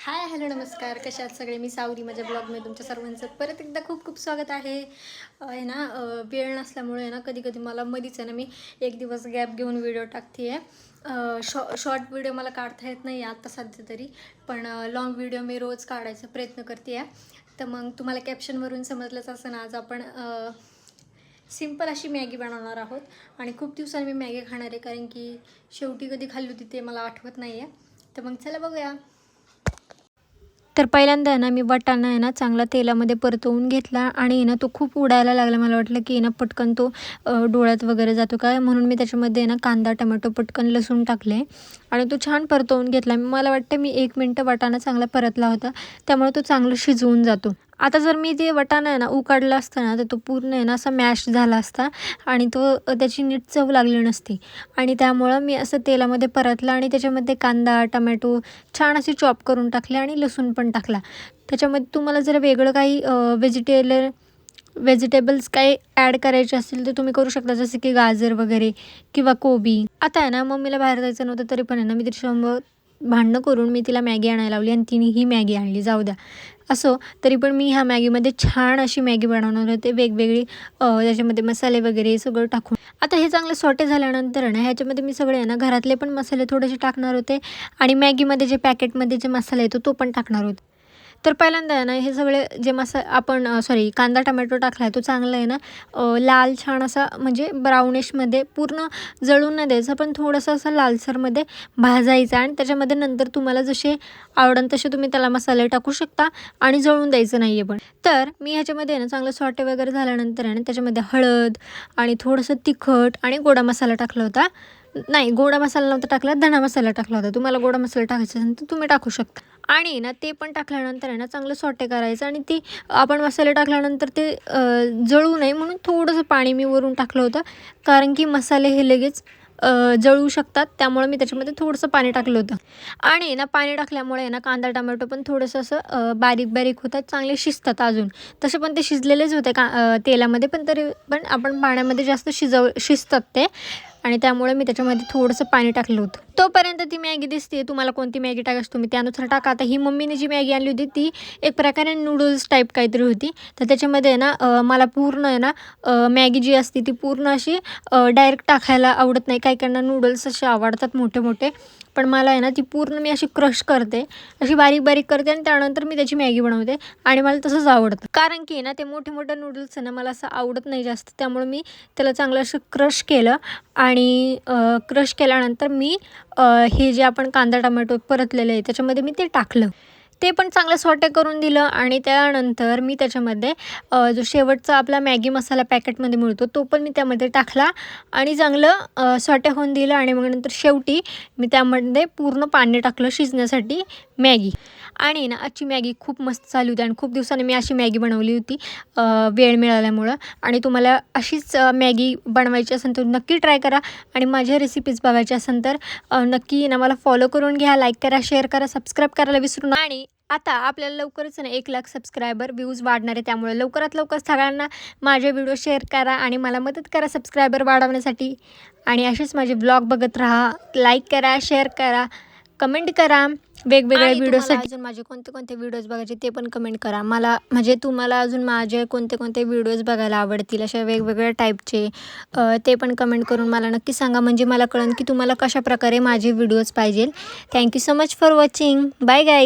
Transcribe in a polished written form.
Hi hello नमस्कार, कशा आहात सगळे. मी सावरी. माझ्या ब्लॉगमध्ये तुमच्या सर्वांचं परत एकदा खूप खूप स्वागत आहे. आहे ना, वेळ नसल्यामुळे आहे ना, कधी कधी मला मधीच आहे ना, मी एक दिवस गॅप घेऊन व्हिडिओ टाकते आहे. शॉर्ट व्हिडिओ मला काढता येत नाही आता सध्या तरी, पण लाँग व्हिडिओ मी रोज काढायचा प्रयत्न करते आहे. तर मग तुम्हाला कॅप्शनवरून समजलंच असं ना, आज आपण सिंपल अशी मॅगी बनवणार आहोत. आणि खूप दिवसांनी मी मॅगी खाणार आहे, कारण की शेवटी कधी खाल्ली होती ते मला आठवत नाही आहे. तर मग चला बघूया. तर पहिल्यांदा आहे ना, मी वाटाणा आहे ना चांगला तेलामध्ये परतवून घेतला आणि ना तो खूप उडायला लागला. मला वाटलं की ना पटकन तो डोळ्यात वगैरे जातो काय, म्हणून मी त्याच्यामध्ये ना कांदा टोमॅटो पटकन लसूण टाकले आणि तो छान परतवून घेतला. मला वाटतं मी 1 मिनटं वाटाणा चांगला परतला होता, त्यामुळे तो चांगला शिजवून जातो. आता जर मी ते वाटाणा आहे ना उकडला असता ना, तर तो पूर्ण आहे ना असा मॅश झाला असता आणि तो त्याची नीट चव लागली नसती. आणि त्यामुळं मी असं तेलामध्ये परतला आणि त्याच्यामध्ये कांदा टोमॅटो छान असे चॉप करून टाकले आणि लसूण पण टाकला. त्याच्यामध्ये तुम्हाला जर वेगळं काही व्हेजिटेबल्स काही ॲड करायचे असतील तर तुम्ही करू शकता, जसं की गाजर वगैरे किंवा कोबी. आता आहे ना, मम्मीला बाहेर जायचं नव्हतं तरी पण आहे ना, मी तिच्यासमोर भांडणं करून मी तिला मॅगी आणायला लावली आणि तिने ही मॅगी आणली. जाऊ द्या, असो तरी पण मी ह्या मॅगीमध्ये छान अशी मॅगी बनवणार होते, वेगवेगळी त्याच्यामध्ये मसाले वगैरे सगळं टाकून. आता हे चांगले सॉटे झाल्यानंतर आहे ना, ह्याच्यामध्ये मी सगळे आहे ना घरातले पण मसाले थोडेसे टाकणार होते आणि मॅगीमध्ये जे पॅकेटमध्ये जे मसाला येतो तो पण टाकणार होते. तर पहिल्यांदा आहे ना, हे सगळे जे आपण कांदा टोमॅटो टाकला आहे तो चांगला आहे ना लाल छान असा, म्हणजे ब्राउनिशमध्ये पूर्ण जळून नाही द्यायचा, पण थोडंसं असं लालसरमध्ये भाजायचा. आणि त्याच्यामध्ये नंतर तुम्हाला जसे आवडेल तसे तुम्ही त्याला मसाले टाकू शकता आणि जळून द्यायचं नाही आहे पण. तर मी ह्याच्यामध्ये आहे ना चांगलं सॉटे वगैरे झाल्यानंतर आहे ना, त्याच्यामध्ये हळद आणि थोडंसं तिखट आणि गोडा मसाला टाकला होता. नाही, गोडा मसाला नव्हता टाकला, धना मसाला टाकला होता. तुम्हाला गोडा मसाला टाकायचा असेल तर तुम्ही टाकू शकता. आणि ना ते पण टाकल्यानंतर आहे ना चांगलं सॉटे करायचं. आणि ती आपण मसाले टाकल्यानंतर ते जळू नये म्हणून थोडंसं पाणी मी वरून टाकलं होतं, कारण की मसाले हे लगेच जळू शकतात, त्यामुळे मी त्याच्यामध्ये थोडंसं पाणी टाकलं होतं. आणि ना पाणी टाकल्यामुळे ना कांदा टोमॅटो पण थोडंसं असं बारीक बारीक होतात, चांगले शिजतात अजून. तसे पण ते शिजलेलेच होते तेलामध्ये, पण तरी पण आपण पाण्यामध्ये जास्त शिजतात ते, आणि त्यामुळे मी त्याच्यामध्ये थोडंसं पाणी टाकलं होतं. तोपर्यंत ती मॅगी दिसते, तुम्हाला कोणती मॅगी टाकायची तुम्ही त्यानुसार टाका. आता ही मम्मीने जी मॅगी आणली होती ती एक प्रकारे नूडल्स टाईप काहीतरी होती. तर त्याच्यामध्ये आहे ना मला पूर्ण आहे ना मॅगी जी असते ती पूर्ण अशी डायरेक्ट टाकायला आवडत नाही. काही काहींना नूडल्स असे आवडतात मोठे मोठे, पण मला आहे ना ती पूर्ण मी अशी क्रश करते, अशी बारीक बारीक करते आणि त्यानंतर मी त्याची मॅगी बनवते. आणि मला तसंच आवडतं, कारण की ना ते मोठे मोठे नूडल्स आहे ना मला असं आवडत नाही जास्त. त्यामुळे मी त्याला चांगलं असं क्रश केलं आणि क्रश केल्यानंतर मी हे जे आपण कांदा टोमॅटो परतलेलं आहे त्याच्यामध्ये मी ते टाकलं. ते पण चांगलं सॉटे करून दिलं आणि त्यानंतर मी त्याच्यामध्ये जो शेवटचा आपला मॅगी मसाला पॅकेटमध्ये मिळतो तो पण मी त्यामध्ये टाकला आणि चांगलं सॉटे होऊन दिलं. आणि मग नंतर शेवटी मी त्यामध्ये पूर्ण पाणी टाकलं शिजण्यासाठी मॅगी. आणि ना आजची मॅगी खूप मस्त झाली होती आणि खूप दिवसांनी मी अशी मॅगी बनवली होती वेळ मिळाल्यामुळं. आणि तुम्हाला अशीच मॅगी बनवायची असेल तर नक्की ट्राय करा. आणि माझ्या रेसिपीज बघायची असेल तर नक्की ना मला फॉलो करून घ्या, लाईक करा, शेअर करा, सबस्क्राईब करायला विसरू नका. आणि आता आपल्याला लवकरच ना 1,00,000 सबस्क्रायबर व्ह्यूज वाढणार आहे, त्यामुळे लवकरात लवकर सगळ्यांना माझे व्हिडिओ शेअर करा आणि मला मदत करा सबस्क्रायबर वाढवण्यासाठी. आणि असेच माझे ब्लॉग बघत राहा, लाईक करा, शेअर करा, कमेंट करा. वेगवेगळ्या व्हिडिओसाठी अजून माझे कोणते कोणते व्हिडिओज बघायचे ते पण कमेंट करा मला, म्हणजे तुम्हाला अजून माझे कोणते कोणते व्हिडिओज बघायला आवडतील अशा वेगवेगळ्या टाईपचे, ते पण कमेंट करून मला नक्की सांगा, म्हणजे मला कळेल की तुम्हाला कशा प्रकारे माझे व्हिडिओज पाहिजे. Thank you so much for watching. Bye guys.